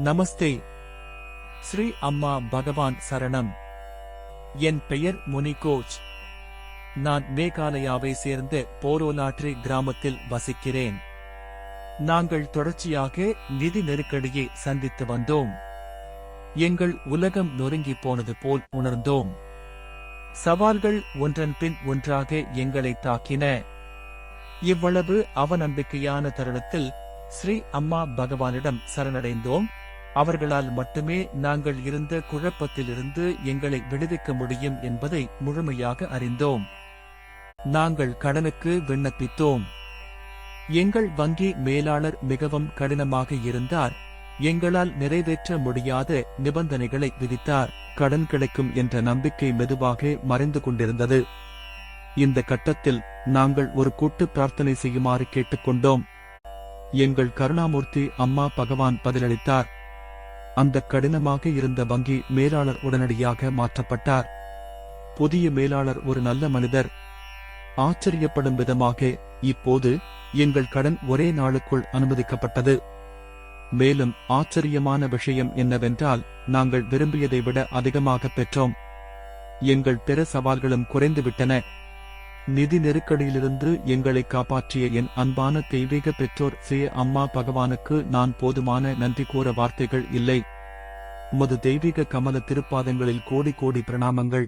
நமஸ்தே. ஸ்ரீ அம்மா பகவான் சரணம். என் பெயர் முனிகோச். நான் மேகாலயாவை சேர்ந்த போரோலாட்ரி கிராமத்தில் வசிக்கிறேன். நாங்கள் தொடர்ச்சியாக நிதி நெருக்கடியை சந்தித்து வந்தோம். எங்கள் உலகம் நொறுங்கி போனது போல் உணர்ந்தோம். சவால்கள் ஒன்றன் பின் ஒன்றாக எங்களை தாக்கின. இவ்வளவு அவநம்பிக்கையான தருணத்தில் ஸ்ரீ அம்மா பகவானிடம் சரணடைந்தோம். அவர்களால் மட்டுமே நாங்கள் இருந்த குழப்பத்திலிருந்து எங்களை விடுவிக்க முடியும் என்பதை முழுமையாக அறிந்தோம். நாங்கள் கடனுக்கு விண்ணப்பித்தோம். எங்கள் வங்கி மேலாளர் மிகவும் கடினமாக இருந்தார். எங்களால் நிறைவேற்ற முடியாத நிபந்தனைகளை விதித்தார். கடன் கிடைக்கும் என்ற நம்பிக்கை மெதுவாக மறைந்து கொண்டிருந்தது. இந்த கட்டத்தில் நாங்கள் ஒரு கூட்டு பிரார்த்தனை செய்யுமாறு கேட்டுக்கொண்டோம். எங்கள் கருணாமூர்த்தி அம்மா பகவான் பதிலளித்தார். அந்த கடினமாக இருந்த வங்கி மேலாளர் உடனடியாக மாற்றப்பட்டார். புதிய மேலாளர் ஒரு நல்ல மனிதர். ஆச்சரியப்படும் விதமாக இப்போது எங்கள் கடன் ஒரே நாளுக்குள் அனுமதிக்கப்பட்டது. மேலும் ஆச்சரியமான விஷயம் என்னவென்றால், நாங்கள் விரும்பியதை விட அதிகமாக பெற்றோம். எங்கள் பிற சவால்களும் குறைந்துவிட்டன. நிதி நெருக்கடியிலிருந்து எங்களை காப்பாற்றிய என் அன்பான தெய்வீக பெற்றோர் ஸ்ரீ அம்மா பகவானுக்கு நான் போதுமான நன்றி கூற வார்த்தைகள் இல்லை. உமது தெய்வீக கமல திருப்பாதங்களில் கோடி கோடி பிரணாமங்கள்.